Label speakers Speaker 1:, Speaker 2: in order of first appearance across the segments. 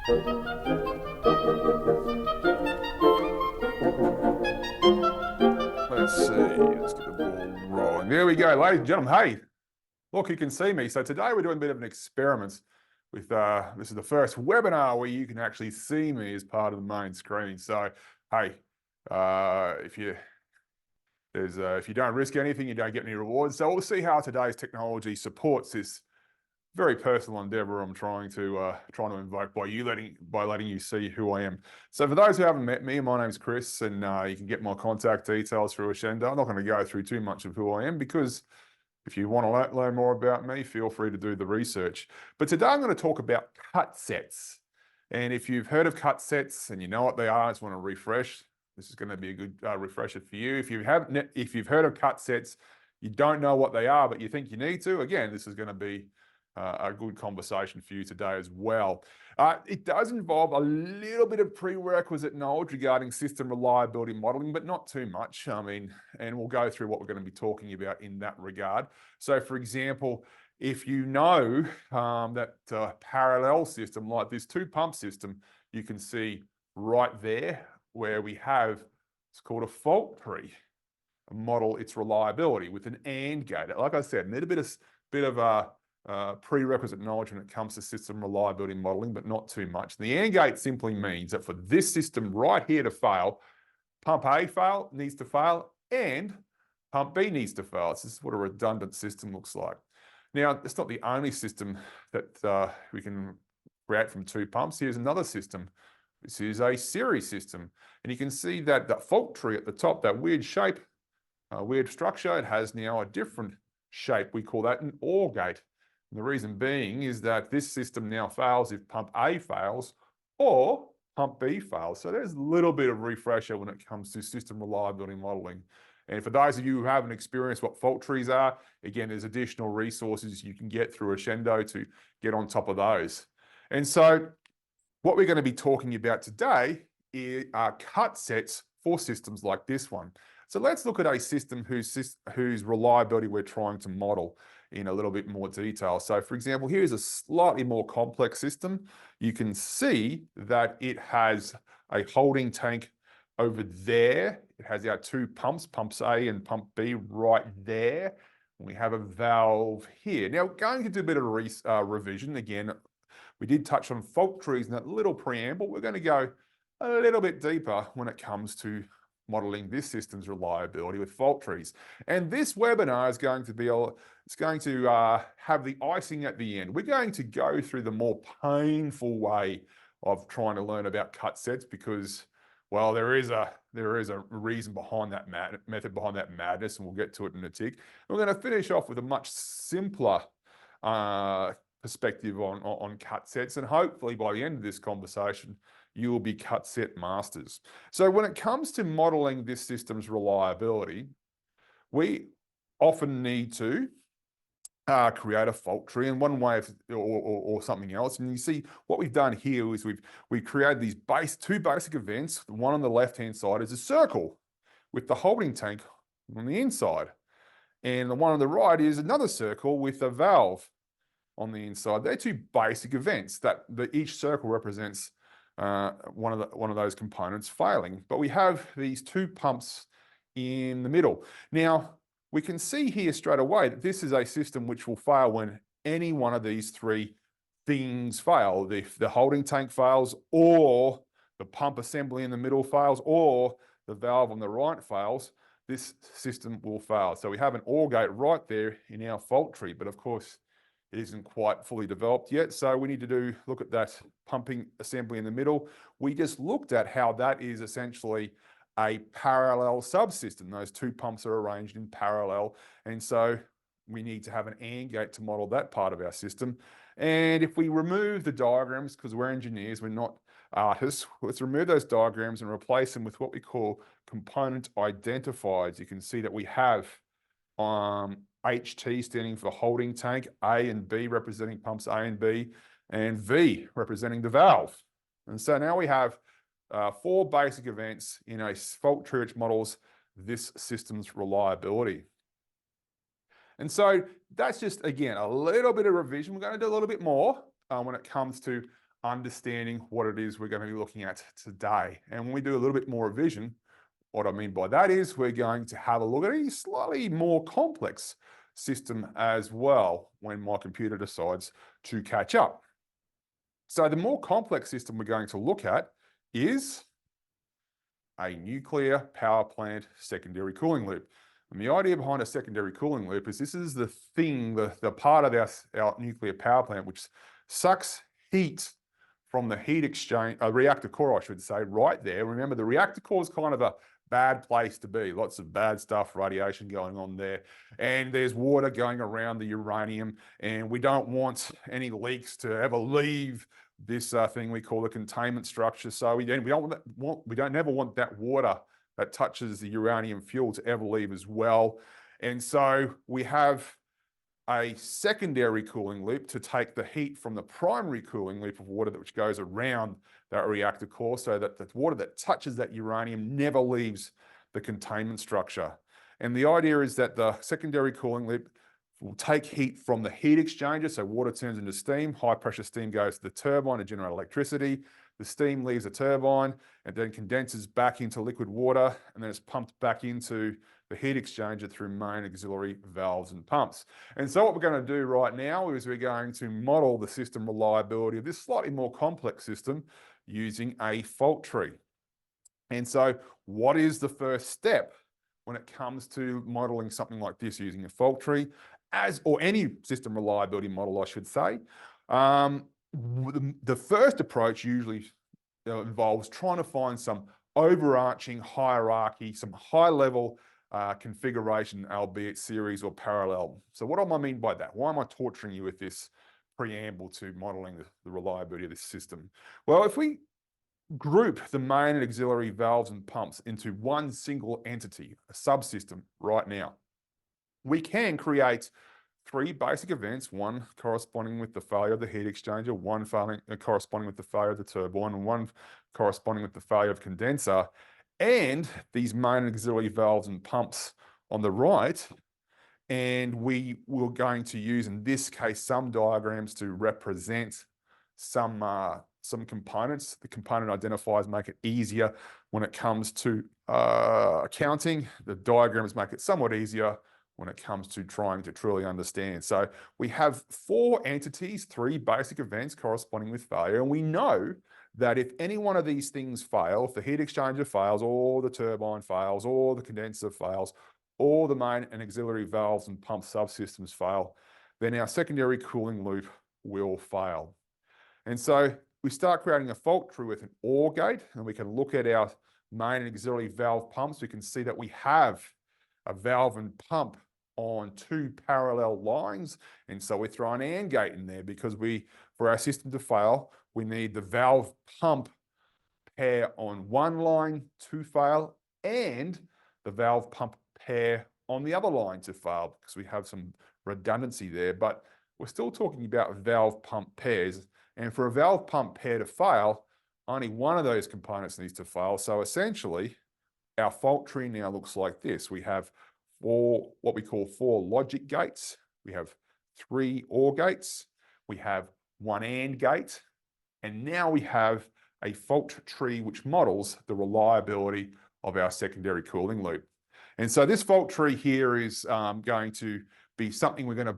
Speaker 1: Let's see, let's get the ball rolling. There we go, ladies and gentlemen. Hey, look, you can see me. So today we're doing a bit of an experiment with, this is the first webinar where you can actually see me as part of the main screen. So, hey, if you don't risk anything, you don't get any rewards. So we'll see how today's technology supports this very personal endeavor I'm trying to invoke by letting you see who I am. So for those who haven't met me, my name's Chris, and you can get my contact details through Ashendo. I'm not going to go through too much of who I am because if you want to learn more about me, feel free to do the research. But today I'm going to talk about cut sets. And if you've heard of cut sets and you know what they are, I just want to refresh. This is going to be a good refresher for you. If you've heard of cut sets, you don't know what they are, but you think you need to, again, this is going to be a good conversation for you today as well. It does involve a little bit of prerequisite knowledge regarding system reliability modeling, but not too much. I mean, and we'll go through what we're going to be talking about in that regard. So for example, if you know that parallel system like this two-pump system, you can see right there where we have, it's called a fault tree, model its reliability with an AND gate. Like I said, need a bit of a prerequisite knowledge when it comes to system reliability modeling, but not too much. The AND gate simply means that for this system right here to fail, pump A needs to fail and pump B needs to fail. This is what a redundant system looks like. Now, it's not the only system that we can create from two pumps. Here's another system. This is a series system. And you can see that that fault tree at the top, that weird shape, weird structure, it has now a different shape. We call that an OR gate. And the reason being is that this system now fails if pump A fails or pump B fails. So there's a little bit of refresher when it comes to system reliability modeling. And for those of you who haven't experienced what fault trees are, again, there's additional resources you can get through Ashendo to get on top of those. And so what we're going to be talking about today are cut sets for systems like this one. So let's look at a system whose reliability we're trying to model in a little bit more detail. So for example, here's a slightly more complex system. You can see that it has a holding tank over there. It has our two pumps, pumps A and pump B right there. We have a valve here. Now, going to do a bit of revision. Again, we did touch on fault trees in that little preamble. We're going to go a little bit deeper when it comes to modeling this system's reliability with fault trees. And this webinar is going to be, have the icing at the end. We're going to go through the more painful way of trying to learn about cut sets because, well, there is a reason behind that method behind that madness, and we'll get to it in a tick. We're going to finish off with a much simpler perspective on cut sets, and hopefully by the end of this conversation, you will be cut set masters. So when it comes to modeling this system's reliability, we often need to create a fault tree in one way or something else. And you see what we've done here is we've created these two basic events. The one on the left-hand side is a circle with the holding tank on the inside. And the one on the right is another circle with a valve on the inside. They're two basic events that each circle represents one of those components failing. But we have these two pumps in the middle. Now, we can see here straight away that this is a system which will fail when any one of these three things fail. If the holding tank fails, or the pump assembly in the middle fails, or the valve on the right fails, this system will fail. So we have an OR gate right there in our fault tree, but of course, it isn't quite fully developed yet. So we need to look at that pumping assembly in the middle. We just looked at how that is essentially a parallel subsystem. Those two pumps are arranged in parallel. And so we need to have an AND gate to model that part of our system. And if we remove the diagrams, because we're engineers, we're not artists, let's remove those diagrams and replace them with what we call component identifiers. You can see that we have HT standing for holding tank, A and B representing pumps A and B, and V representing the valve. And so now we have four basic events in a fault tree which models this system's reliability. And so that's just, again, a little bit of revision. We're going to do a little bit more when it comes to understanding what it is we're going to be looking at today. And when we do a little bit more revision, what I mean by that is we're going to have a look at a slightly more complex system as well when my computer decides to catch up. So the more complex system we're going to look at is a nuclear power plant secondary cooling loop. And the idea behind a secondary cooling loop is this is the thing, the part of our nuclear power plant which sucks heat from the heat exchange, reactor core, I should say, right there. Remember, the reactor core is kind of a bad place to be. Lots of bad stuff, radiation going on there. And there's water going around the uranium. And we don't want any leaks to ever leave this thing we call the containment structure. So we don't never want that water that touches the uranium fuel to ever leave as well. And so we have a secondary cooling loop to take the heat from the primary cooling loop of water which goes around that reactor core so that the water that touches that uranium never leaves the containment structure. And the idea is that the secondary cooling loop will take heat from the heat exchanger, so water turns into steam, high pressure steam goes to the turbine to generate electricity, the steam leaves the turbine and then condenses back into liquid water, and then it's pumped back into the heat exchanger through main auxiliary valves and pumps. And so what we're going to do right now is we're going to model the system reliability of this slightly more complex system using a fault tree. And so what is the first step when it comes to modeling something like this using a fault tree, or any system reliability model, I should say? The first approach usually involves trying to find some overarching hierarchy, some high-level configuration, albeit series or parallel. So what do I mean by that? Why am I torturing you with this preamble to modeling the reliability of this system? Well, if we group the main and auxiliary valves and pumps into one single entity, a subsystem right now, we can create three basic events, one corresponding with the failure of the heat exchanger, one corresponding with the failure of the turbine, and one corresponding with the failure of condenser, and these main and auxiliary valves and pumps on the right. And we were going to use, in this case, some diagrams to represent some components. The component identifiers make it easier when it comes to accounting. The diagrams make it somewhat easier when it comes to trying to truly understand. So we have four entities, three basic events corresponding with failure. And we know that if any one of these things fail, if the heat exchanger fails, or the turbine fails, or the condenser fails, or the main and auxiliary valves and pump subsystems fail, then our secondary cooling loop will fail. And so we start creating a fault tree with an OR gate, and we can look at our main and auxiliary valve pumps. We can see that we have a valve and pump on two parallel lines. And so we throw an AND gate in there because for our system to fail, we need the valve pump pair on one line to fail and the valve pump pair on the other line to fail, because we have some redundancy there. But we're still talking about valve pump pairs. And for a valve pump pair to fail, only one of those components needs to fail. So essentially, our fault tree now looks like this. We have what we call four logic gates. We have three OR gates. We have one AND gate. And now we have a fault tree which models the reliability of our secondary cooling loop. And so this fault tree here is going to be something we're going to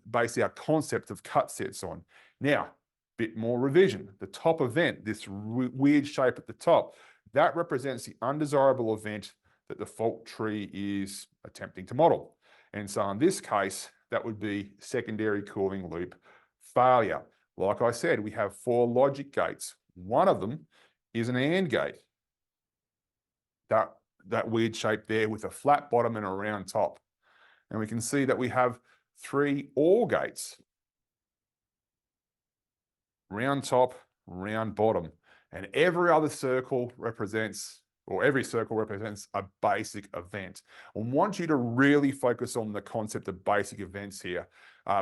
Speaker 1: base our concept of cut sets on. Now, bit more revision. The top event, this weird shape at the top, that represents the undesirable event that the fault tree is attempting to model. And so in this case, that would be secondary cooling loop failure. Like I said, we have four logic gates. One of them is an AND gate. That weird shape there with a flat bottom and a round top. And we can see that we have three OR gates. Round top, round bottom. And every circle represents a basic event. I want you to really focus on the concept of basic events here.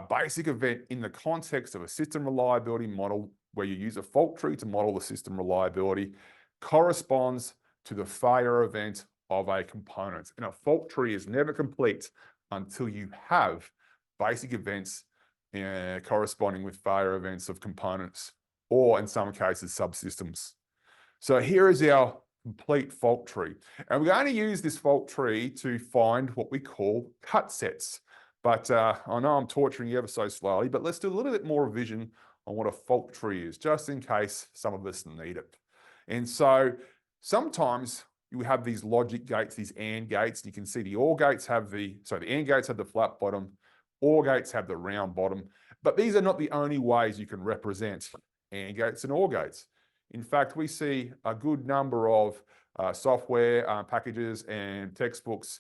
Speaker 1: Basic event in the context of a system reliability model where you use a fault tree to model the system reliability corresponds to the failure event of a component. And a fault tree is never complete until you have basic events corresponding with failure events of components or in some cases, subsystems. So here is our complete fault tree. And we're going to use this fault tree to find what we call cut sets. But I know I'm torturing you ever so slowly, but let's do a little bit more revision on what a fault tree is, just in case some of us need it. And so sometimes you have these logic gates, these AND gates. You can see the AND gates have the flat bottom, OR gates have the round bottom. But these are not the only ways you can represent AND gates and OR gates. In fact, we see a good number of software packages and textbooks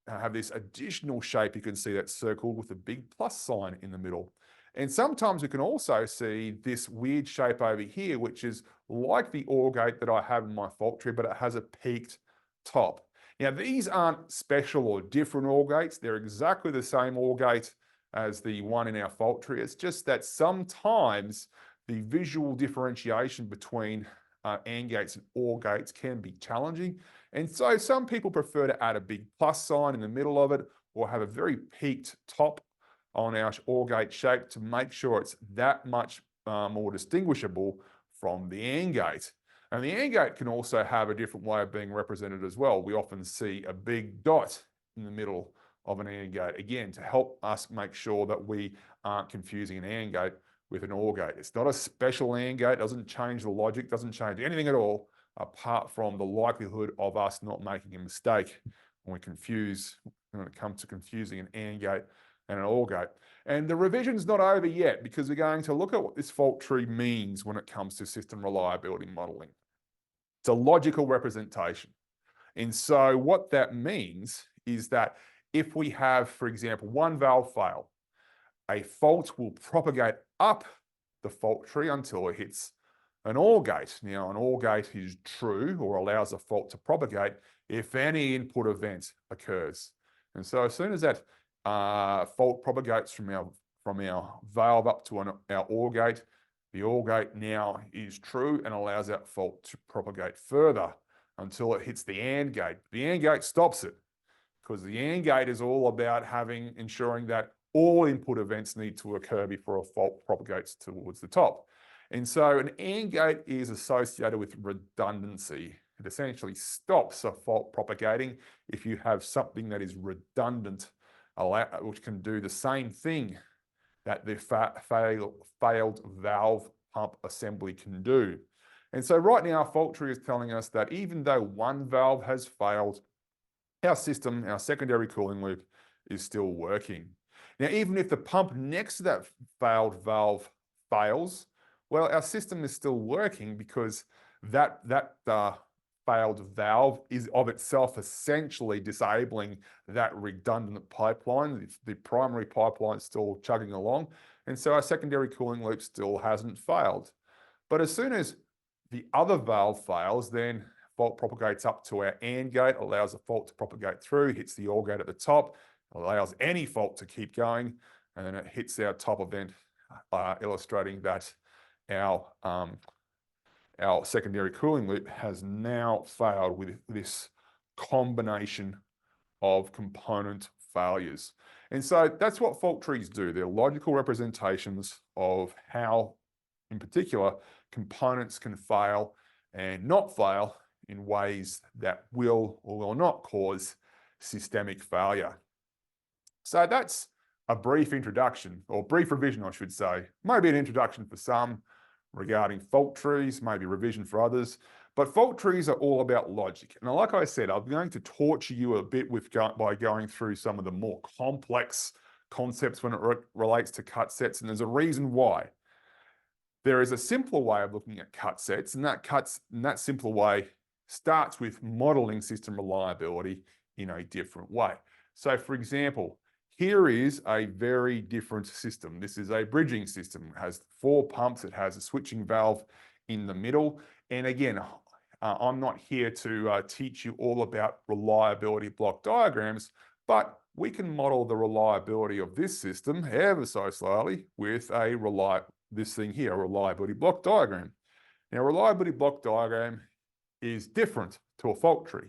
Speaker 1: have this additional shape. You can see that's circled with a big plus sign in the middle. And sometimes we can also see this weird shape over here, which is like the OR gate that I have in my fault tree, but it has a peaked top. Now, these aren't special or different OR gates. They're exactly the same OR gate as the one in our fault tree. It's just that sometimes the visual differentiation between AND gates and OR gates can be challenging. And so some people prefer to add a big plus sign in the middle of it or have a very peaked top on our OR gate shape to make sure it's that much more distinguishable from the AND gate. And the AND gate can also have a different way of being represented as well. We often see a big dot in the middle of an AND gate, again, to help us make sure that we aren't confusing an AND gate with an OR gate. It's not a special AND gate, doesn't change the logic, doesn't change anything at all, apart from the likelihood of us not making a mistake when it comes to confusing an AND gate and an OR gate. And the revision's not over yet, because we're going to look at what this fault tree means when it comes to system reliability modeling. It's a logical representation. And so what that means is that if we have, for example, one valve fail, a fault will propagate up the fault tree until it hits an OR gate. Now, an OR gate is true or allows a fault to propagate if any input event occurs. And so as soon as that fault propagates from our valve up to our OR gate, the OR gate now is true and allows that fault to propagate further until it hits the AND gate. The AND gate stops it, because the AND gate is all about ensuring that all input events need to occur before a fault propagates towards the top. And so an AND gate is associated with redundancy. It essentially stops a fault propagating if you have something that is redundant, which can do the same thing that the failed valve pump assembly can do. And so right now, our fault tree is telling us that even though one valve has failed, our system, our secondary cooling loop, is still working. Now, even if the pump next to that failed valve fails, well, our system is still working, because that failed valve is of itself essentially disabling that redundant pipeline. The primary pipeline is still chugging along, and so our secondary cooling loop still hasn't failed. But as soon as the other valve fails, then fault propagates up to our AND gate, allows the fault to propagate through, hits the OR gate at the top, allows any fault to keep going, and then it hits our top event, illustrating that our secondary cooling loop has now failed with this combination of component failures. And so that's what fault trees do. They're logical representations of how, in particular, components can fail and not fail in ways that will or will not cause systemic failure. So that's a brief introduction, or brief revision, I should say. Maybe an introduction for some regarding fault trees, maybe revision for others. But fault trees are all about logic. And like I said, I'm going to torture you a bit by going through some of the more complex concepts when it relates to cut sets. And there's a reason why. There is a simpler way of looking at cut sets, and that simpler way starts with modeling system reliability in a different way. So for example, here is a very different system. This is a bridging system. It has 4 pumps. It has a switching valve in the middle. And again, I'm not here to teach you all about reliability block diagrams, but we can model the reliability of this system ever so slowly with this thing here, a reliability block diagram. Now, a reliability block diagram is different to a fault tree.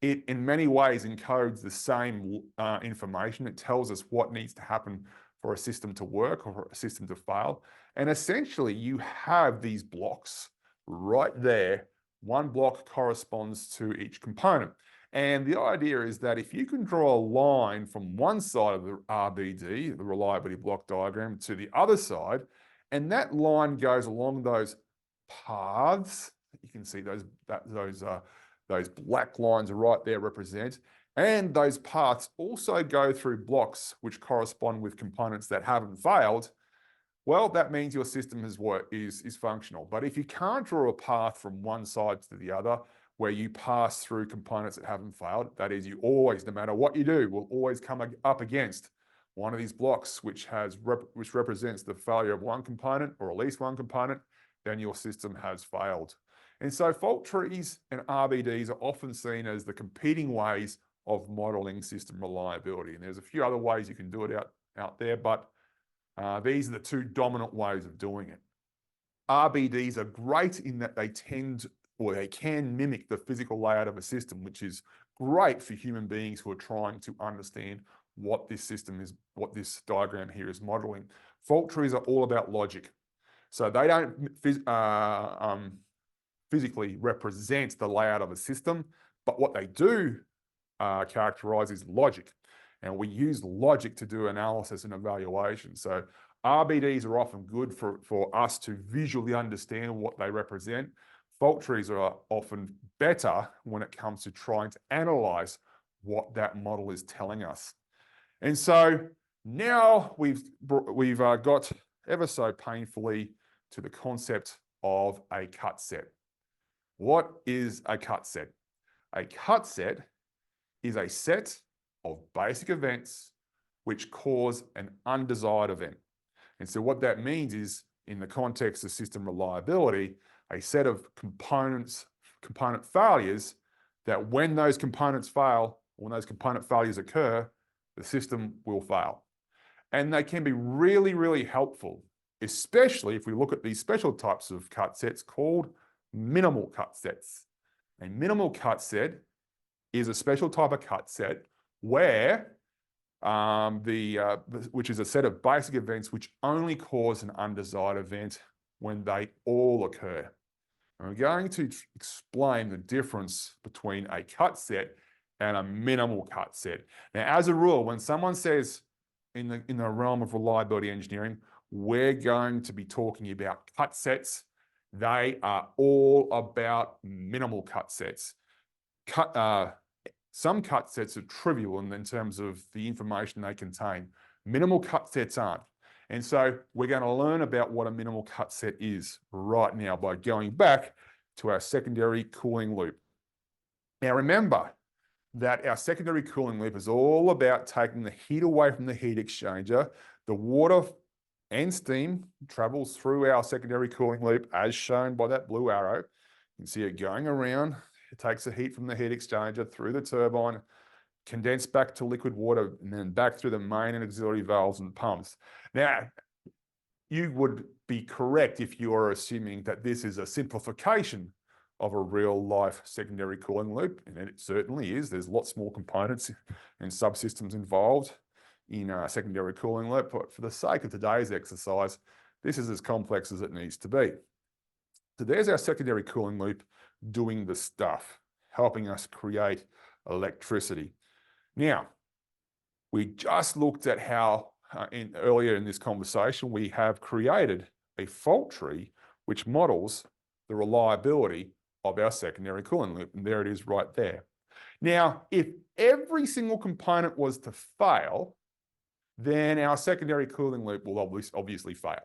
Speaker 1: It, in many ways, encodes the same information. It tells us what needs to happen for a system to work or for a system to fail. And essentially, you have these blocks right there. One block corresponds to each component. And the idea is that if you can draw a line from one side of the RBD, the reliability block diagram, to the other side, and that line goes along those paths, you can see those black lines right there represent, and those paths also go through blocks which correspond with components that haven't failed, well, that means your system is functional. But if you can't draw a path from one side to the other, where you pass through components that haven't failed, that is, you always, no matter what you do, will always come up against one of these blocks which represents the failure of one component, or at least one component, then your system has failed. And so fault trees and RBDs are often seen as the competing ways of modeling system reliability. And there's a few other ways you can do it out there, but these are the two dominant ways of doing it. RBDs are great in that they can mimic the physical layout of a system, which is great for human beings who are trying to understand what this system is, what this diagram here is modeling. Fault trees are all about logic. So they don't physically represent the layout of a system, but what they do characterize is logic. And we use logic to do analysis and evaluation. So RBDs are often good for us to visually understand what they represent. Fault trees are often better when it comes to trying to analyze what that model is telling us. And so now we've got ever so painfully to the concept of a cut set. What is a cut set? A cut set is a set of basic events which cause an undesired event. And so what that means is, in the context of system reliability, a set of component failures that when those components fail, when those component failures occur, the system will fail. And they can be really, really helpful, especially if we look at these special types of cut sets called minimal cut sets. A minimal cut set is a special type of cut set where which is a set of basic events which only cause an undesired event when they all occur. And we're going to explain the difference between a cut set and a minimal cut set. Now, as a rule, when someone says in the realm of reliability engineering, we're going to be talking about cut sets, they are all about minimal cut sets. Some cut sets are trivial in terms of the information they contain. Minimal cut sets aren't. And so we're going to learn about what a minimal cut set is right now by going back to our secondary cooling loop. Now remember that our secondary cooling loop is all about taking the heat away from the heat exchanger. The water and steam travels through our secondary cooling loop as shown by that blue arrow. You can see it going around. It takes the heat from the heat exchanger through the turbine, condensed back to liquid water, and then back through the main and auxiliary valves and pumps. Now, you would be correct if you are assuming that this is a simplification of a real-life secondary cooling loop, and it certainly is. There's lots more components and subsystems involved in a secondary cooling loop, but for the sake of today's exercise, this is as complex as it needs to be. So there's our secondary cooling loop doing the stuff, helping us create electricity. Now, we just looked at how earlier in this conversation, we have created a fault tree which models the reliability of our secondary cooling loop. And there it is right there. Now, if every single component was to fail, then our secondary cooling loop will obviously fail.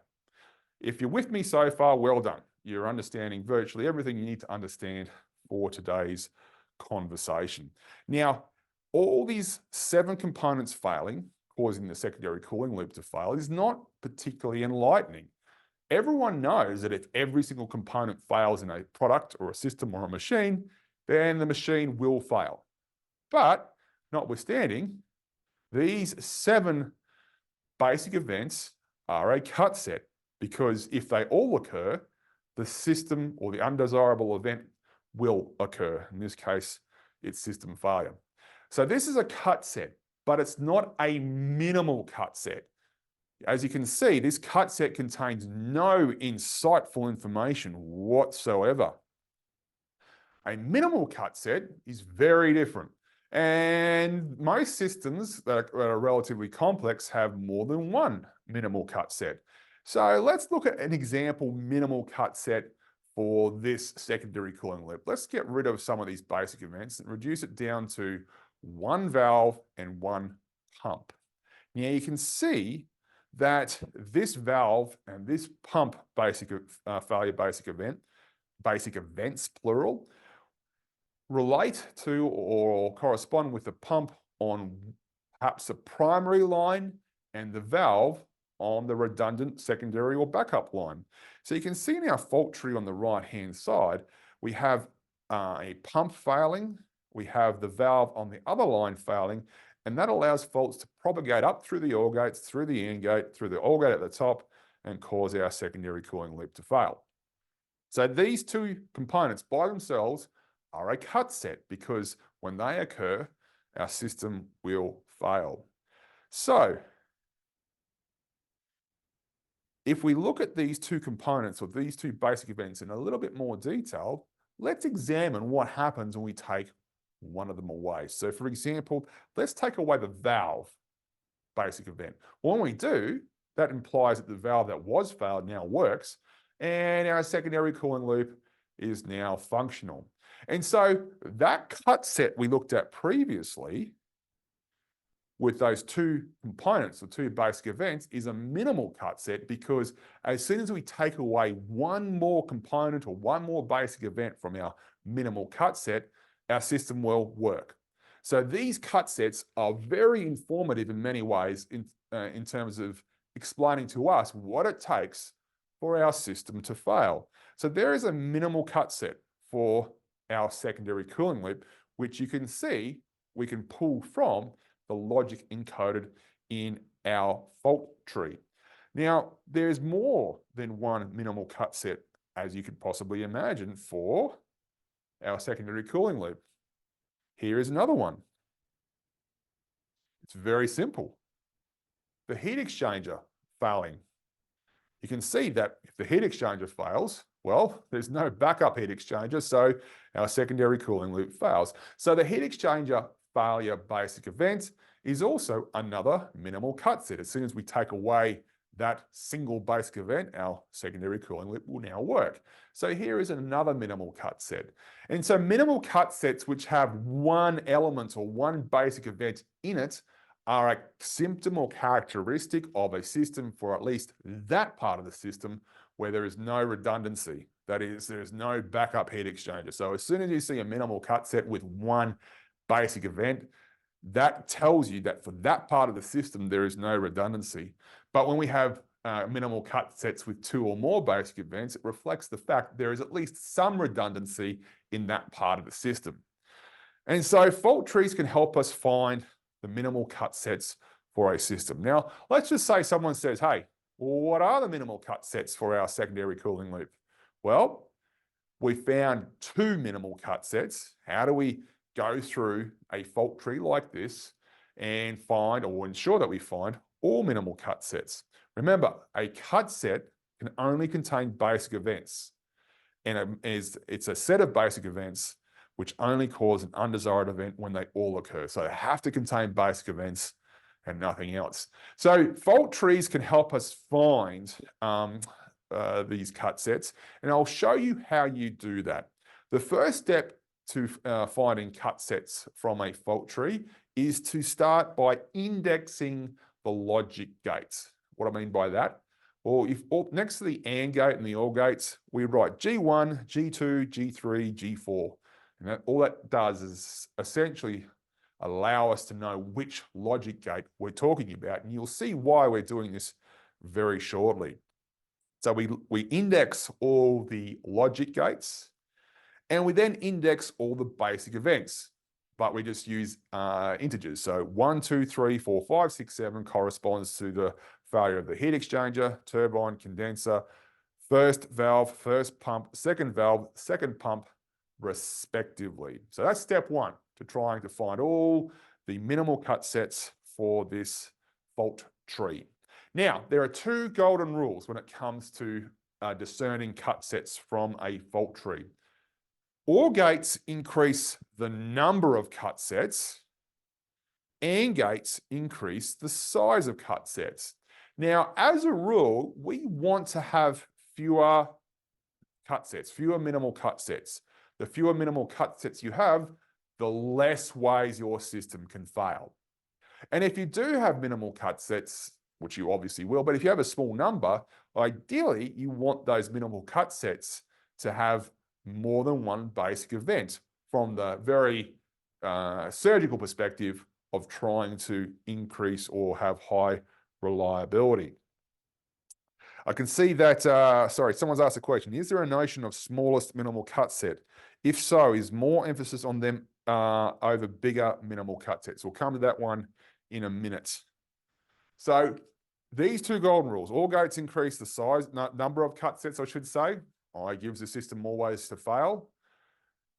Speaker 1: If you're with me so far, well done. You're understanding virtually everything you need to understand for today's conversation. Now, all these 7 components failing, causing the secondary cooling loop to fail, is not particularly enlightening. Everyone knows that if every single component fails in a product or a system or a machine, then the machine will fail. But notwithstanding, these 7 basic events are a cut set, because if they all occur, the system or the undesirable event will occur. In this case, it's system failure. So this is a cut set, but it's not a minimal cut set. As you can see, this cut set contains no insightful information whatsoever. A minimal cut set is very different. And most systems that are relatively complex have more than one minimal cut set. So let's look at an example minimal cut set for this secondary cooling loop. Let's get rid of some of these basic events and reduce it down to one valve and one pump. Now you can see that this valve and this pump failure basic events plural, relate to or correspond with the pump on perhaps the primary line and the valve on the redundant secondary or backup line. So you can see in our fault tree on the right-hand side, we have a pump failing, we have the valve on the other line failing, and that allows faults to propagate up through the OR gates, through the AND gate, through the OR gate at the top, and cause our secondary cooling loop to fail. So these two components by themselves are a cut set because when they occur, our system will fail. So if we look at these two components or these two basic events in a little bit more detail, let's examine what happens when we take one of them away. So for example, let's take away the valve basic event. When we do, that implies that the valve that was failed now works and our secondary cooling loop is now functional. And so that cut set we looked at previously with those two components, the two basic events, is a minimal cut set because as soon as we take away one more component or one more basic event from our minimal cut set, our system will work. So these cut sets are very informative in many ways in terms of explaining to us what it takes for our system to fail. So there is a minimal cut set for our secondary cooling loop, which you can see we can pull from the logic encoded in our fault tree. Now, there's more than one minimal cut set, as you could possibly imagine, for our secondary cooling loop. Here is another one. It's very simple. The heat exchanger failing. You can see that if the heat exchanger fails, well, there's no backup heat exchanger, so our secondary cooling loop fails. So the heat exchanger failure basic event is also another minimal cut set. As soon as we take away that single basic event, our secondary cooling loop will now work. So here is another minimal cut set. And so minimal cut sets which have one element or one basic event in it are a symptom or characteristic of a system for at least that part of the system where there is no redundancy. That is, there is no backup heat exchanger. So as soon as you see a minimal cut set with one basic event, that tells you that for that part of the system, there is no redundancy. But when we have minimal cut sets with two or more basic events, it reflects the fact there is at least some redundancy in that part of the system. And so fault trees can help us find the minimal cut sets for a system. Now, let's just say someone says, hey, what are the minimal cut sets for our secondary cooling loop? Well, we found two minimal cut sets. How do we go through a fault tree like this and find or ensure that we find all minimal cut sets? Remember, a cut set can only contain basic events. And it's a set of basic events which only cause an undesired event when they all occur. So they have to contain basic events and nothing else. So fault trees can help us find these cut sets, and I'll show you how you do that. The first step to finding cut sets from a fault tree is to start by indexing the logic gates. What I mean by that? Well, if next to the AND gate and the OR gates, we write G1, G2, G3, G4. And all that does is essentially allow us to know which logic gate we're talking about. And you'll see why we're doing this very shortly. So we index all the logic gates, and we then index all the basic events, but we just use integers. So 1, 2, 3, 4, 5, 6, 7 corresponds to the failure of the heat exchanger, turbine, condenser, first valve, first pump, second valve, second pump, respectively. So that's step one to trying to find all the minimal cut sets for this fault tree. Now, there are two golden rules when it comes to discerning cut sets from a fault tree. OR gates increase the number of cut sets, AND gates increase the size of cut sets. Now, as a rule, we want to have fewer cut sets, fewer minimal cut sets. The fewer minimal cut sets you have, the less ways your system can fail. And if you do have minimal cut sets, which you obviously will, but if you have a small number, ideally you want those minimal cut sets to have more than one basic event from the very surgical perspective of trying to increase or have high reliability. I can see that, sorry, someone's asked a question. Is there a notion of smallest minimal cut set? If so, is more emphasis on them over bigger minimal cut sets? We'll come to that one in a minute. So these two golden rules, OR gates increase the size, number of cut sets, I should say. I gives the system more ways to fail.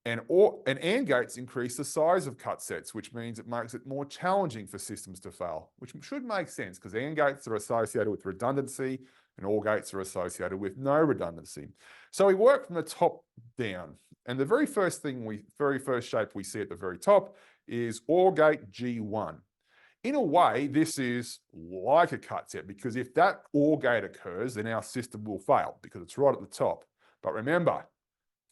Speaker 1: And AND gates increase the size of cut sets, which means it makes it more challenging for systems to fail, which should make sense because AND gates are associated with redundancy and OR gates are associated with no redundancy. So we work from the top down. And the very first shape we see at the very top is OR gate G1. In a way, this is like a cut set because if that OR gate occurs, then our system will fail because it's right at the top. But remember,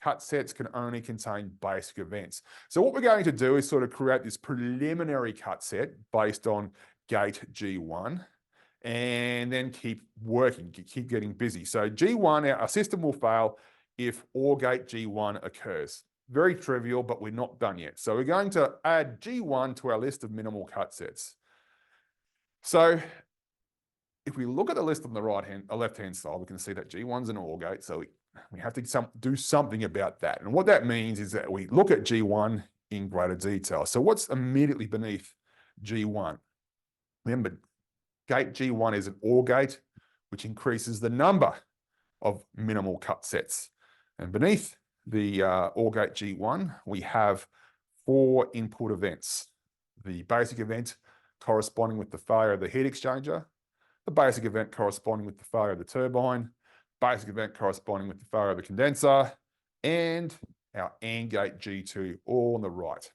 Speaker 1: cut sets can only contain basic events. So what we're going to do is sort of create this preliminary cut set based on gate G1 and then keep working, keep getting busy. So G1, our system will fail if OR gate G1 occurs. Very trivial, but we're not done yet. So we're going to add G1 to our list of minimal cut sets. So if we look at the list on the left-hand side, we can see that G1's an OR gate. So we have to do something about that. And what that means is that we look at G1 in greater detail. So what's immediately beneath G1? Remember, gate G1 is an OR gate, which increases the number of minimal cut sets. And beneath the OR gate G1, we have 4 input events. The basic event corresponding with the failure of the heat exchanger, the basic event corresponding with the failure of the turbine, basic event corresponding with the failure of the condenser, and our AND gate G2 all on the right.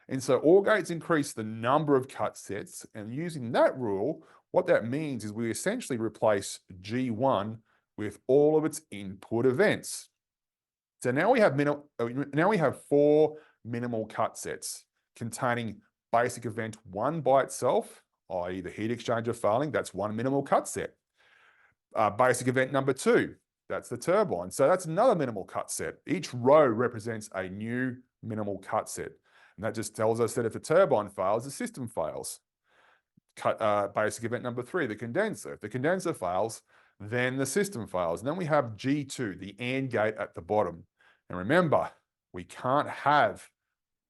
Speaker 1: And so OR gates increase the number of cut sets, and using that rule, what that means is we essentially replace G1 with all of its input events. So now we have 4 minimal cut sets containing basic event 1 by itself, i.e. the heat exchanger failing, that's 1 minimal cut set. Basic event number 2, that's the turbine. So that's another minimal cut set. Each row represents a new minimal cut set. And that just tells us that if the turbine fails, the system fails. Basic event number 3, the condenser. If the condenser fails, then the system fails. And then we have G2, the AND gate at the bottom. And remember, we can't have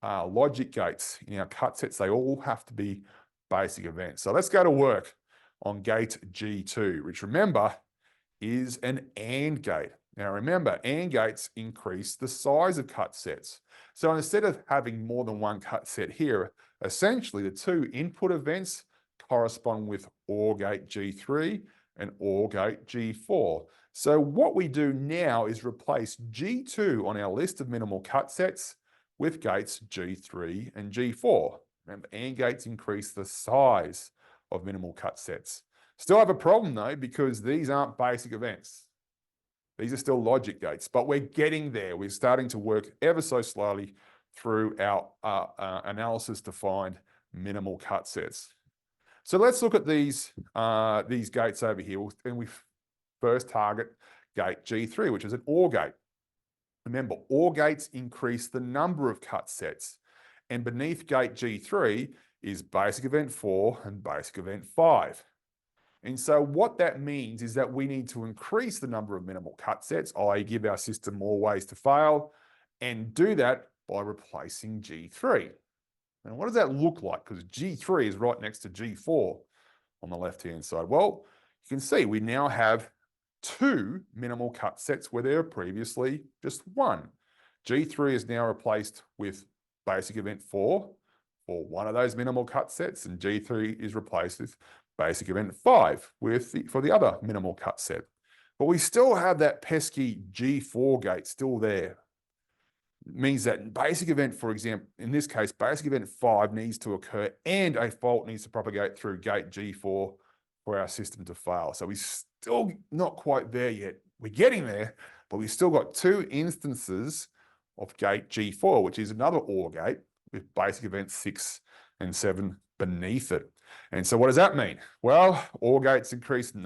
Speaker 1: logic gates in our cut sets. They all have to be basic events. So let's go to work on gate G2, which remember is an AND gate. Now remember, AND gates increase the size of cut sets. So instead of having more than one cut set here, essentially the 2 input events correspond with OR gate G3 and OR gate G4. So what we do now is replace G2 on our list of minimal cut sets with gates G3 and G4. Remember, AND gates increase the size of minimal cut sets. Still have a problem though, because these aren't basic events. These are still logic gates, but we're getting there. We're starting to work ever so slowly through our analysis to find minimal cut sets. So let's look at these gates over here, and we first target gate G3, which is an OR gate. Remember, OR gates increase the number of cut sets, and beneath gate G3 is basic event 4 and basic event 5. And so what that means is that we need to increase the number of minimal cut sets, i.e. give our system more ways to fail, and do that by replacing G3. And what does that look like? Because G3 is right next to G4 on the left-hand side. Well, you can see we now have 2 minimal cut sets where there were previously just 1. G3 is now replaced with basic event 4 for one of those minimal cut sets, and G3 is replaced with basic event 5 for the other minimal cut set. But we still have that pesky G4 gate still there. It means that basic event, for example, in this case, basic event 5 needs to occur and a fault needs to propagate through gate G4 for our system to fail. So we're still not quite there yet. We're getting there, but we've still got 2 instances of gate G4, which is another OR gate with basic events 6 and 7 beneath it. And so what does that mean? Well, OR gates increase the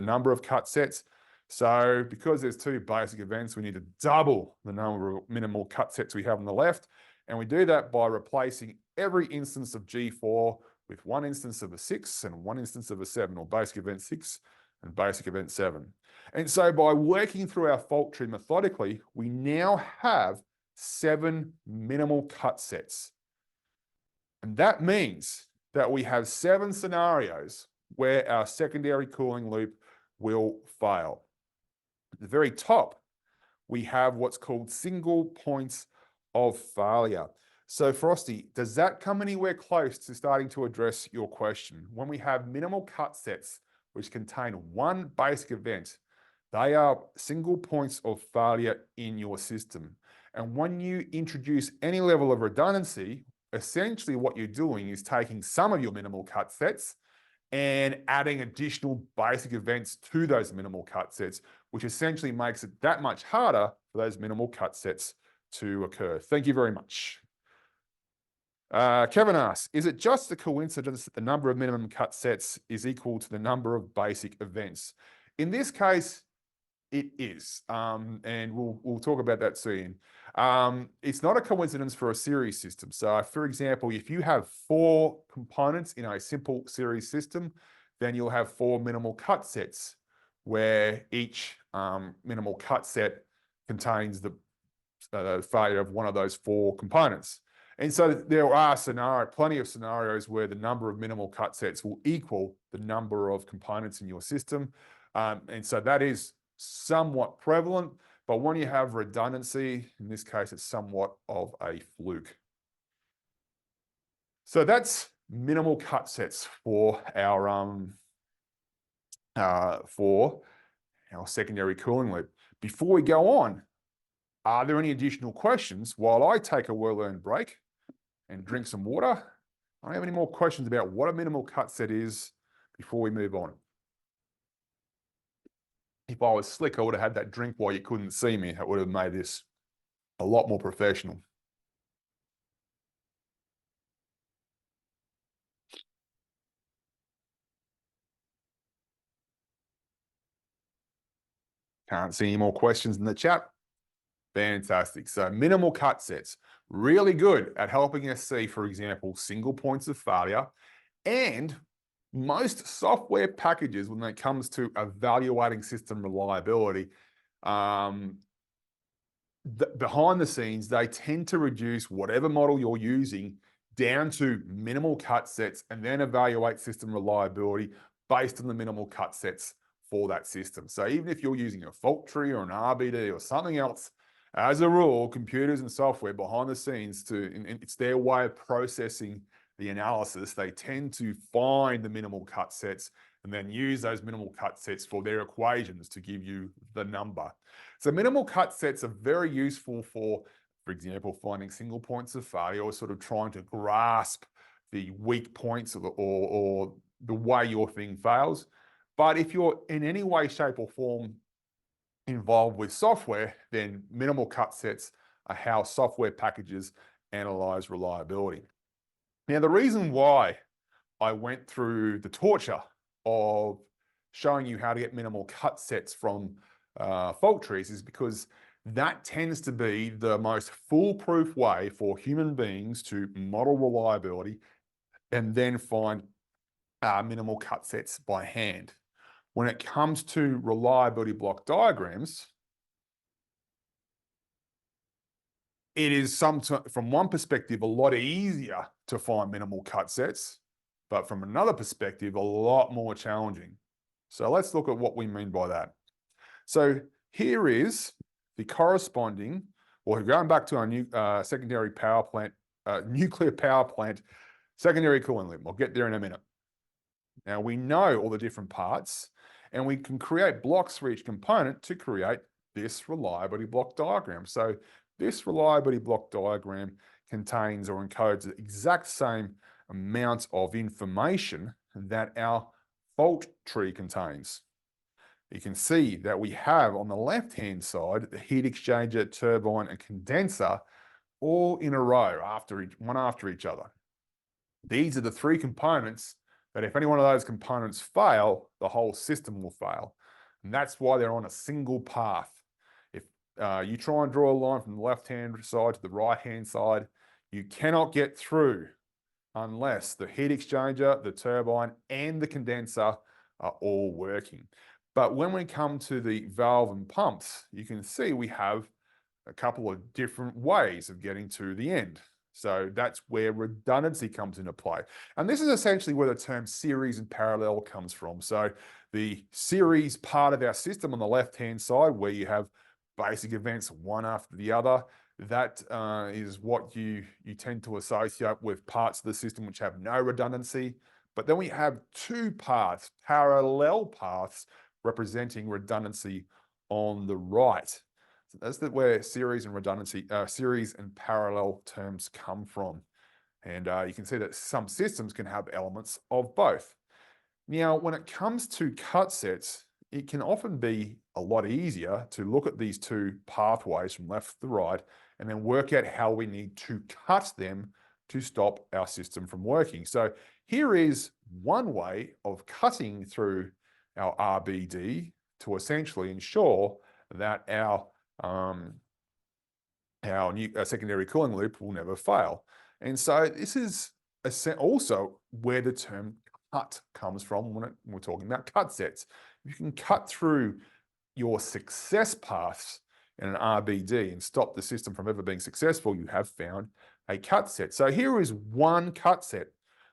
Speaker 1: number of cut sets. So because there's 2 basic events, we need to double the number of minimal cut sets we have on the left. And we do that by replacing every instance of G4 with 1 instance of a 6 and 1 instance of a 7, or basic event 6 and basic event 7. And so by working through our fault tree methodically, we now have 7 minimal cut sets. And that means that we have 7 scenarios where our secondary cooling loop will fail. At the very top, we have what's called single points of failure. So Frosty, does that come anywhere close to starting to address your question? When we have minimal cut sets which contain 1 basic event, they are single points of failure in your system. And when you introduce any level of redundancy, essentially what you're doing is taking some of your minimal cut sets and adding additional basic events to those minimal cut sets, which essentially makes it that much harder for those minimal cut sets to occur. Thank you very much. Kevin asks, is it just a coincidence that the number of minimum cut sets is equal to the number of basic events? In this case, it is, and we'll talk about that soon. It's not a coincidence for a series system. So for example, if you have 4 components in a simple series system, then you'll have 4 minimal cut sets where each minimal cut set contains the failure of one of those 4 components. And so there are plenty of scenarios where the number of minimal cut sets will equal the number of components in your system. And so that is somewhat prevalent, but when you have redundancy, in this case, it's somewhat of a fluke. So that's minimal cut sets for our secondary cooling loop. Before we go on, are there any additional questions while I take a well-earned break and drink some water? I don't have any more questions about what a minimal cut set is before we move on. If I was slick, I would have had that drink while you couldn't see me. That would have made this a lot more professional. Can't see any more questions in the chat. Fantastic. So minimal cut sets, really good at helping us see, for example, single points of failure. And most software packages, when it comes to evaluating system reliability, behind the scenes, they tend to reduce whatever model you're using down to minimal cut sets and then evaluate system reliability based on the minimal cut sets for that system. So even if you're using a fault tree or an RBD or something else, as a rule, computers and software behind the scenes, it's their way of processing the analysis. They tend to find the minimal cut sets and then use those minimal cut sets for their equations to give you the number. So minimal cut sets are very useful for example, finding single points of failure or sort of trying to grasp the weak points or the way your thing fails. But if you're in any way, shape or form involved with software, then minimal cut sets are how software packages analyze reliability. Now, the reason why I went through the torture of showing you how to get minimal cut sets from fault trees is because that tends to be the most foolproof way for human beings to model reliability and then find minimal cut sets by hand. When it comes to reliability block diagrams, it is from one perspective, a lot easier to find minimal cut sets, but from another perspective, a lot more challenging. So let's look at what we mean by that. So here is the corresponding, well, going back to our new secondary power plant, nuclear power plant, secondary cooling loop. We'll get there in a minute. Now we know all the different parts, and we can create blocks for each component to create this reliability block diagram. So this reliability block diagram contains or encodes the exact same amount of information that our fault tree contains. You can see that we have on the left-hand side the heat exchanger, turbine, and condenser all in a row one after each other. These are the three components that if any one of those components fail, the whole system will fail. And that's why they're on a single path. If you try and draw a line from the left-hand side to the right-hand side, you cannot get through unless the heat exchanger, the turbine, and the condenser are all working. But when we come to the valve and pumps, you can see we have a couple of different ways of getting to the end. So that's where redundancy comes into play. And this is essentially where the term series and parallel comes from. So the series part of our system on the left-hand side, where you have basic events one after the other, that is what you tend to associate with parts of the system which have no redundancy. But then we have two paths, parallel paths, representing redundancy on the right. So that's where series and redundancy, series and parallel terms come from. And you can see that some systems can have elements of both. Now, when it comes to cut sets, it can often be a lot easier to look at these two pathways from left to right and then work out how we need to cut them to stop our system from working. So here is one way of cutting through our RBD to essentially ensure that our secondary cooling loop will never fail. And so this is also where the term cut comes from when we're talking about cut sets. You can cut through your success paths in an RBD and stop the system from ever being successful. You have found a cut set. So here is one cut set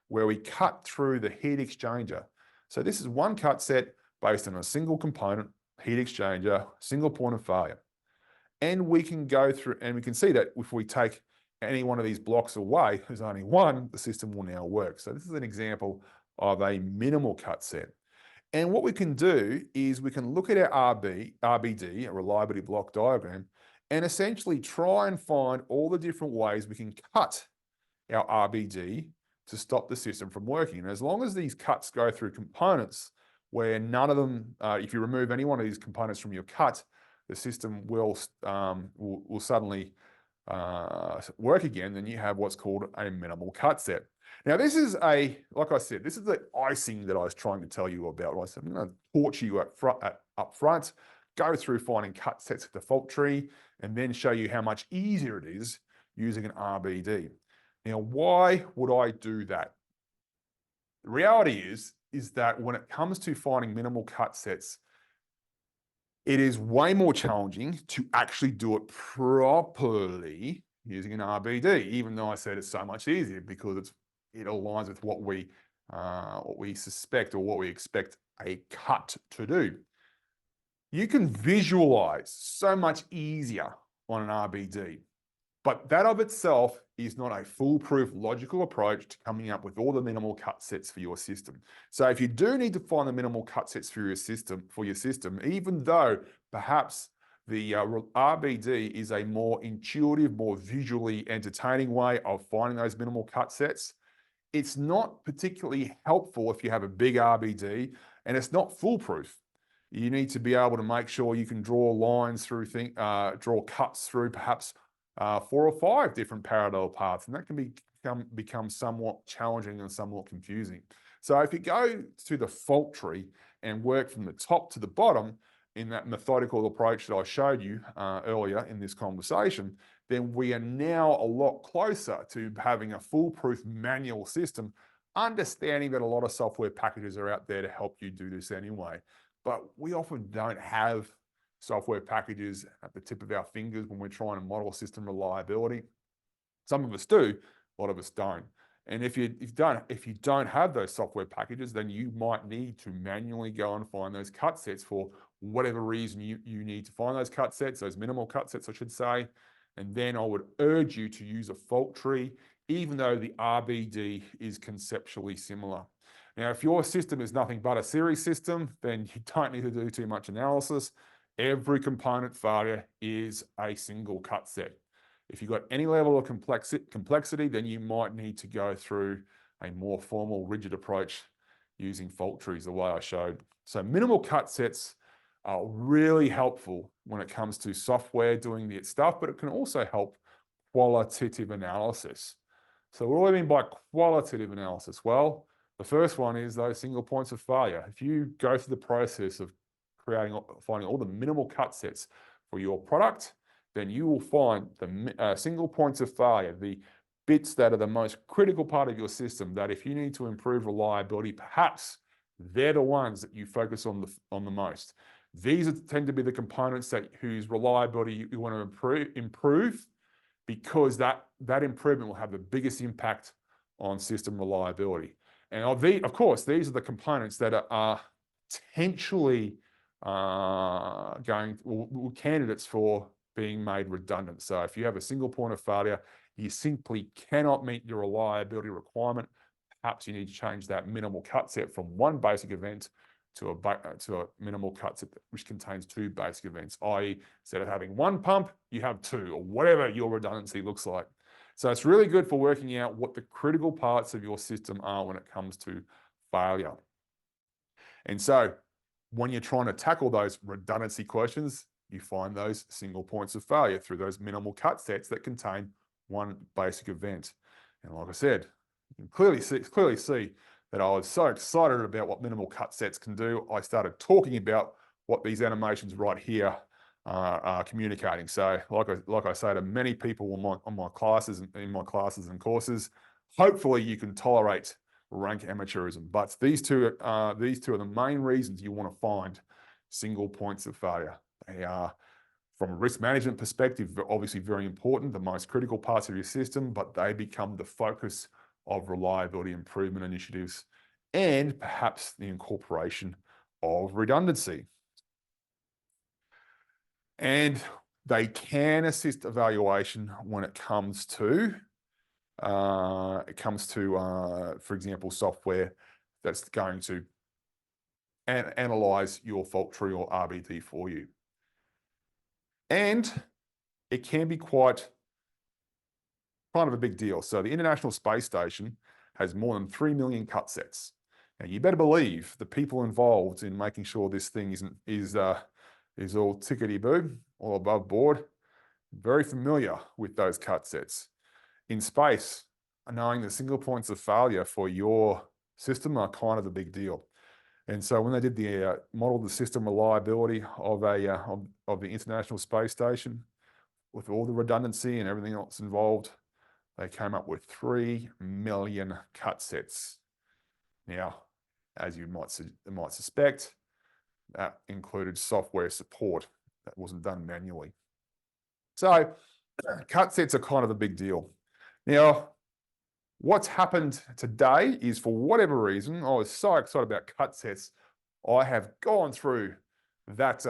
Speaker 1: where we cut through the heat exchanger. So this is one cut set based on a single component, heat exchanger, single point of failure. And we can go through, and we can see that if we take any one of these blocks away, there's only one, the system will now work. So this is an example of a minimal cut set. And what we can do is we can look at our RBD, a reliability block diagram, and essentially try and find all the different ways we can cut our RBD to stop the system from working. And as long as these cuts go through components where none of them, if you remove any one of these components from your cut, the system will suddenly work again, then you have what's called a minimal cut set. Now, this is like I said, this is the icing that I was trying to tell you about. I said, I'm going to torture you up front, go through finding cut sets of the fault tree, and then show you how much easier it is using an RBD. Now, why would I do that? The reality is that when it comes to finding minimal cut sets, it is way more challenging to actually do it properly using an RBD, even though I said it's so much easier because it aligns with what we suspect or what we expect a cut to do. You can visualize so much easier on an RBD, but that of itself is not a foolproof logical approach to coming up with all the minimal cut sets for your system. So if you do need to find the minimal cut sets for your system, even though perhaps the RBD is a more intuitive, more visually entertaining way of finding those minimal cut sets, it's not particularly helpful if you have a big RBD, and it's not foolproof. You need to be able to make sure you can draw lines through draw cuts through perhaps 4 or 5 different parallel paths, and that can become somewhat challenging and somewhat confusing. So if you go to the fault tree and work from the top to the bottom in that methodical approach that I showed you earlier in this conversation, then we are now a lot closer to having a foolproof manual system, understanding that a lot of software packages are out there to help you do this anyway. But we often don't have software packages at the tip of our fingers when we're trying to model system reliability. Some of us do, a lot of us don't. And if you don't have those software packages, then you might need to manually go and find those cut sets for whatever reason you need to find those cut sets, those minimal cut sets, I should say. And then I would urge you to use a fault tree, even though the RBD is conceptually similar. Now, if your system is nothing but a series system, then you don't need to do too much analysis. Every component failure is a single cut set. If you've got any level of complexity, then you might need to go through a more formal, rigid approach using fault trees the way I showed. So minimal cut sets are really helpful when it comes to software doing its stuff, but it can also help qualitative analysis. So what do I mean by qualitative analysis? Well, the first one is those single points of failure. If you go through the process of finding all the minimal cut sets for your product, then you will find the single points of failure, the bits that are the most critical part of your system, that if you need to improve reliability, perhaps they're the ones that you focus on the most. These tend to be the components whose reliability you want to improve, because that improvement will have the biggest impact on system reliability. And of course, these are the components that are potentially candidates for being made redundant. So if you have a single point of failure, you simply cannot meet your reliability requirement. Perhaps you need to change that minimal cut set from one basic event to a minimal cut set which contains two basic events, i.e. instead of having one pump, you have two, or whatever your redundancy looks like. So it's really good for working out what the critical parts of your system are when it comes to failure. And so when you're trying to tackle those redundancy questions, you find those single points of failure through those minimal cut sets that contain one basic event. And like I said, you can clearly see that I was so excited about what minimal cut sets can do, I started talking about what these animations right here are communicating. So like I say to many people on my classes and courses, hopefully you can tolerate rank amateurism. But these two are the main reasons you want to find single points of failure. They are, from a risk management perspective, obviously very important, the most critical parts of your system, but they become the focus of reliability improvement initiatives and perhaps the incorporation of redundancy. And they can assist evaluation when it comes to, for example, software that's going to analyze your fault tree or RBD for you. And it can be quite kind of a big deal. So the International Space Station has more than 3 million cut sets. Now you better believe the people involved in making sure this thing is all tickety-boo, all above board, very familiar with those cut sets. In space, knowing the single points of failure for your system are kind of a big deal. And so when they did the model the system reliability of the International Space Station, with all the redundancy and everything else involved, they came up with 3 million cut sets. Now, as you might suspect, that included software support that wasn't done manually. So cut sets are kind of a big deal. Now, what's happened today is, for whatever reason, I was so excited about cut sets, I have gone through that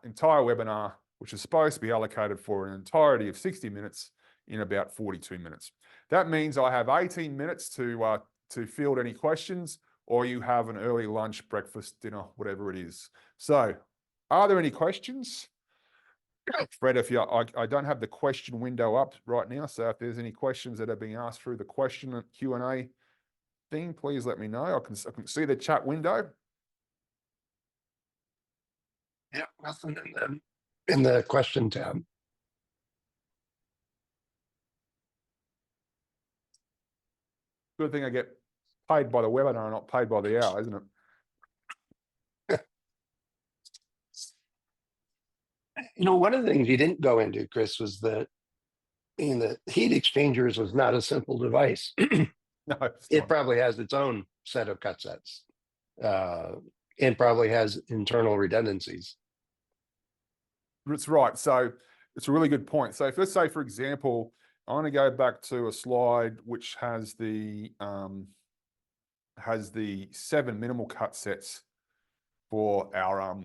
Speaker 1: entire webinar, which is supposed to be allocated for an entirety of 60 minutes, in about 42 minutes. That means I have 18 minutes to field any questions, or you have an early lunch, breakfast, dinner, whatever it is. So, are there any questions? Fred, I don't have the question window up right now, so if there's any questions that are being asked through the question and Q&A thing, please let me know. I can see the chat window.
Speaker 2: Yeah, nothing in the question tab.
Speaker 1: Good thing I get paid by the webinar, not paid by the hour, isn't it?
Speaker 2: You know, one of the things you didn't go into, Chris, was that the heat exchangers was not a simple device.
Speaker 1: No,
Speaker 2: it probably has its own set of cut sets, and probably has internal redundancies.
Speaker 1: That's right. So it's a really good point. So if, let's say, for example, I want to go back to a slide which has the 7 minimal cut sets for our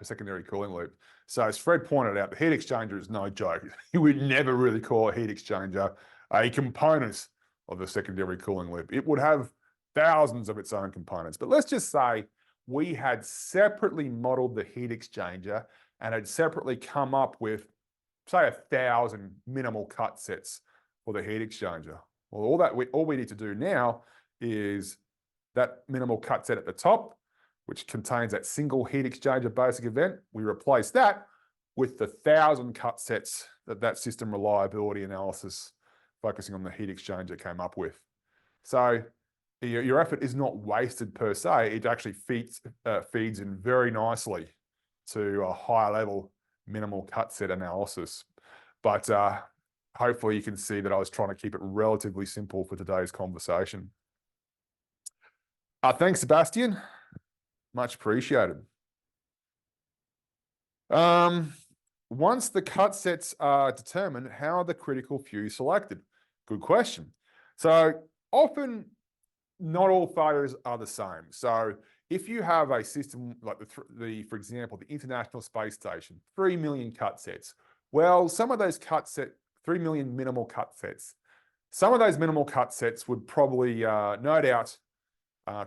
Speaker 1: secondary cooling loop. So as Fred pointed out, the heat exchanger is no joke. You would never really call a heat exchanger a component of the secondary cooling loop. It would have thousands of its own components. But let's just say we had separately modeled the heat exchanger and had separately come up with, say, 1,000 minimal cut sets for the heat exchanger. Well, all we need to do now is that minimal cut set at the top, which contains that single heat exchanger basic event. We replace that with the 1,000 cut sets that system reliability analysis focusing on the heat exchanger came up with. So your effort is not wasted per se. It actually feeds in very nicely to a higher level minimal cut set analysis. But hopefully you can see that I was trying to keep it relatively simple for today's conversation. Thanks, Sebastian. Much appreciated. Once the cut sets are determined, how are the critical few selected? Good question. So often, not all failures are the same. So if you have a system like for example, the International Space Station, 3 million cut sets. Well, some of those 3 million minimal cut sets, some of those minimal cut sets would probably, no doubt,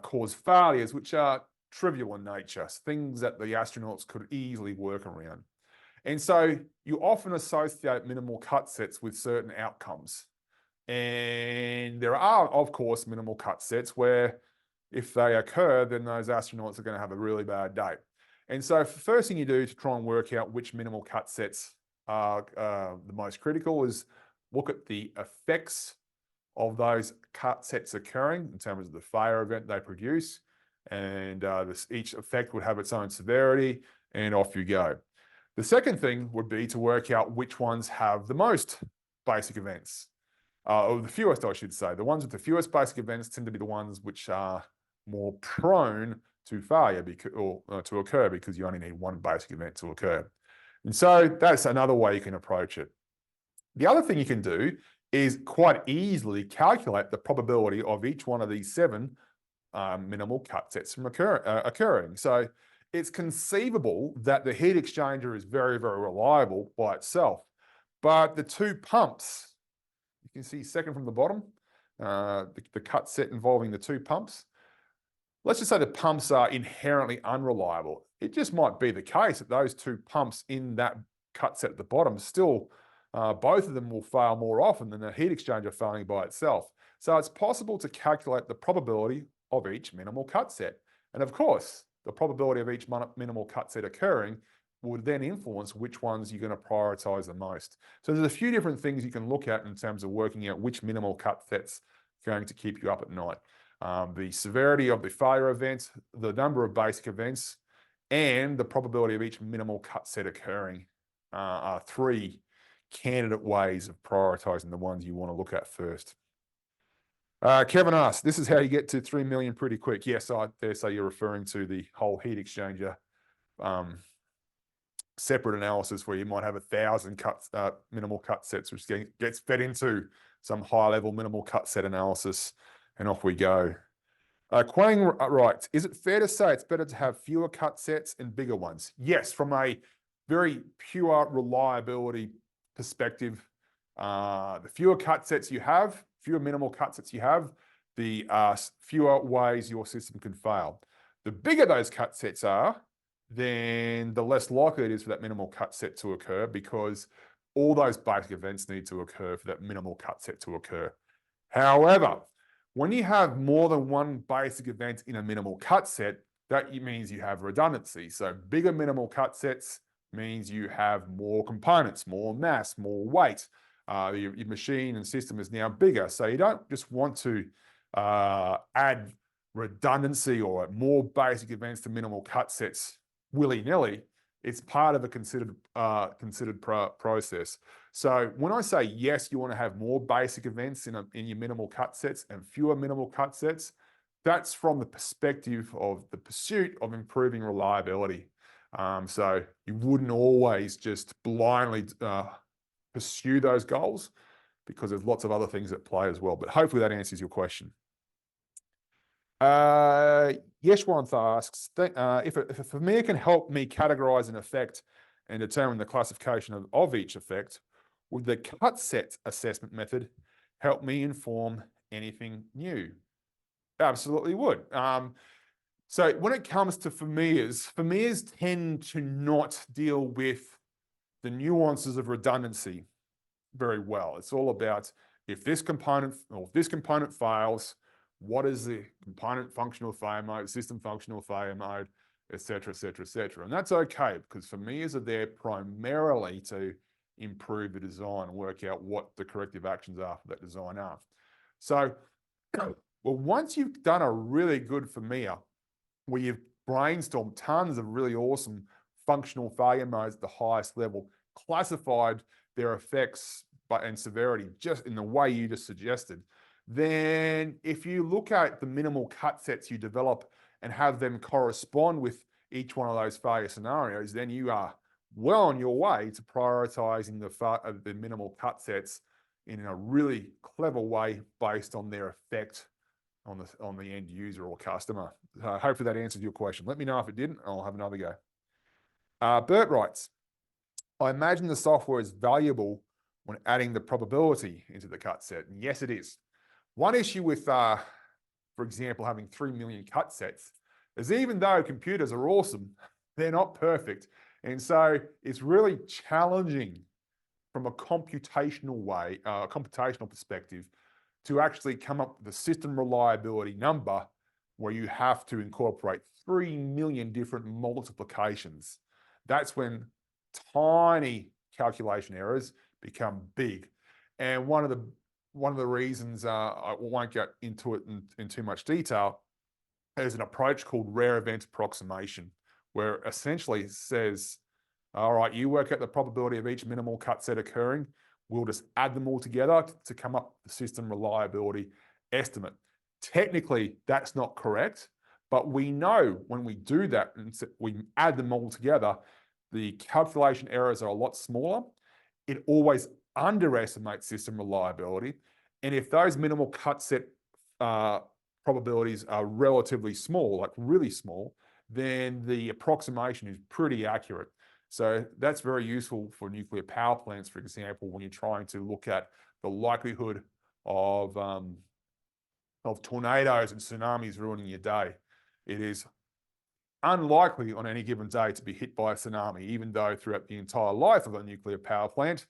Speaker 1: cause failures which are trivial in nature, things that the astronauts could easily work around. And so you often associate minimal cut sets with certain outcomes. And there are, of course, minimal cut sets where if they occur, then those astronauts are going to have a really bad day. And so the first thing you do to try and work out which minimal cut sets are the most critical is look at the effects of those cut sets occurring in terms of the failure event they produce. And each effect would have its own severity, and off you go. The second thing would be to work out which ones have the most basic events. Or the fewest, I should say. The ones with the fewest basic events tend to be the ones which are more prone to failure to occur because you only need one basic event to occur. And so that's another way you can approach it. The other thing you can do is quite easily calculate the probability of each one of these 7 minimal cut sets from occurring. So it's conceivable that the heat exchanger is very, very reliable by itself, but the 2 pumps, you can see second from the bottom, the cut set involving the 2 pumps. Let's just say the pumps are inherently unreliable. It just might be the case that those 2 pumps in that cut set at the bottom still, both of them will fail more often than the heat exchanger failing by itself. So it's possible to calculate the probability of each minimal cut set. And of course, the probability of each minimal cut set occurring would then influence which ones you're going to prioritize the most. So there's a few different things you can look at in terms of working out which minimal cut sets are going to keep you up at night. The severity of the failure event, the number of basic events, and the probability of each minimal cut set occurring are 3 candidate ways of prioritizing the ones you want to look at first. Kevin asks, this is how you get to 3 million pretty quick. Yes, I dare say you're referring to the whole heat exchanger separate analysis where you might have 1,000 minimal cut sets, which gets fed into some high level minimal cut set analysis, and off we go. Quang writes, is it fair to say it's better to have fewer cut sets and bigger ones? Yes, from a very pure reliability perspective, the fewer cut sets you have, fewer minimal cut sets you have, the fewer ways your system can fail. The bigger those cut sets are, then the less likely it is for that minimal cut set to occur because all those basic events need to occur for that minimal cut set to occur. However, when you have more than one basic event in a minimal cut set, that means you have redundancy. So bigger minimal cut sets means you have more components, more mass, more weight. Your machine and system is now bigger. So you don't just want to add redundancy or more basic events to minimal cut sets willy-nilly. It's part of a considered process. So when I say yes, you want to have more basic events in your minimal cut sets and fewer minimal cut sets, that's from the perspective of the pursuit of improving reliability. So you wouldn't always just blindly pursue those goals because there's lots of other things at play as well. But hopefully that answers your question. Yeshwant asks, if a Vermeer can help me categorize an effect and determine the classification of each effect, would the cut set assessment method help me inform anything new? Absolutely would. So when it comes to Vermeers tend to not deal with the nuances of redundancy very well. It's all about if this component fails, what is the component functional failure mode, system functional failure mode, et cetera, et cetera, et cetera. And that's okay because Vermeers are there primarily to improve the design and work out what the corrective actions are for that design are. So, well, once you've done a really good Vermeer, where you've brainstormed tons of really awesome functional failure modes at the highest level, classified their effects and severity just in the way you just suggested, then if you look at the minimal cut sets you develop and have them correspond with each one of those failure scenarios, then you are well on your way to prioritizing the minimal cut sets in a really clever way based on their effect on the end user or customer. Hopefully that answered your question. Let me know if it didn't, I'll have another go. Bert writes, I imagine the software is valuable when adding the probability into the cut set. And yes, it is. One issue with, for example, having 3 million cut sets is even though computers are awesome, they're not perfect. And so it's really challenging from a computational perspective to actually come up with a system reliability number where you have to incorporate 3 million different multiplications. That's when tiny calculation errors become big. And one of the reasons, I won't get into it in too much detail, is an approach called rare event approximation, where essentially it says, all right, you work out the probability of each minimal cut set occurring. We'll just add them all together to come up with the system reliability estimate. Technically, that's not correct, but we know when we do that and we add them all together, the calculation errors are a lot smaller. It always underestimates system reliability. And if those minimal cut set probabilities are relatively small, like really small, then the approximation is pretty accurate. So that's very useful for nuclear power plants, for example, when you're trying to look at the likelihood of tornadoes and tsunamis ruining your day. It is unlikely on any given day to be hit by a tsunami, even though throughout the entire life of a nuclear power plant,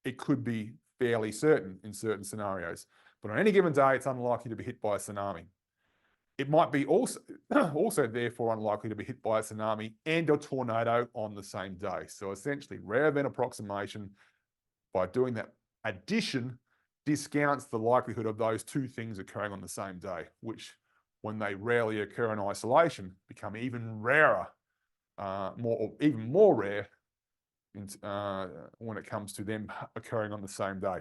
Speaker 1: it could be fairly certain in certain scenarios. But on any given day, it's unlikely to be hit by a tsunami. It might be also therefore unlikely to be hit by a tsunami and a tornado on the same day. So essentially, rare event approximation, by doing that addition, discounts the likelihood of those two things occurring on the same day, which, when they rarely occur in isolation, become even rarer, even more rare when it comes to them occurring on the same day.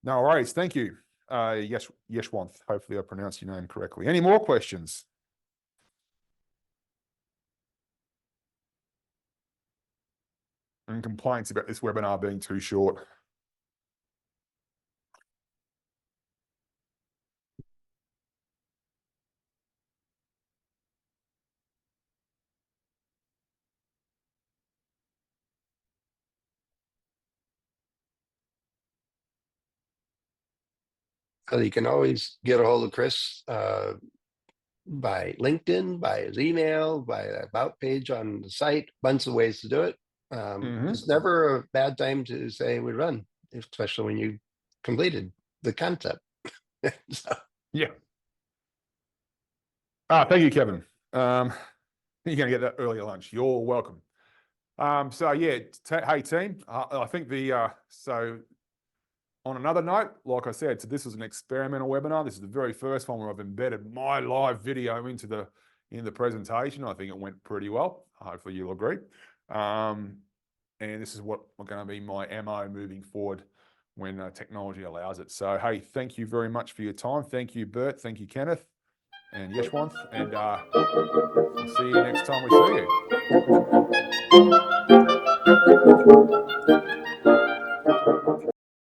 Speaker 1: No worries, thank you. Yeshwanth, hopefully I pronounced your name correctly. Any more questions? And complaints about this webinar being too short?
Speaker 2: So you can always get a hold of Chris by LinkedIn, by his email, by the about page on the site, bunch of ways to do it. It's never a bad time to say we run, especially when you completed the concept. So.
Speaker 1: Yeah. Thank you, Kevin. You're going to get that earlier lunch. You're welcome. So yeah, hey team, I think so on another note, like I said, so this was an experimental webinar. This is the very first one where I've embedded my live video into the presentation. I think it went pretty well. Hopefully you'll agree. And this is what going to be my MO moving forward when technology allows it. So, hey, thank you very much for your time. Thank you, Bert. Thank you, Kenneth and Yeshwanth. And we'll see you next time we see you.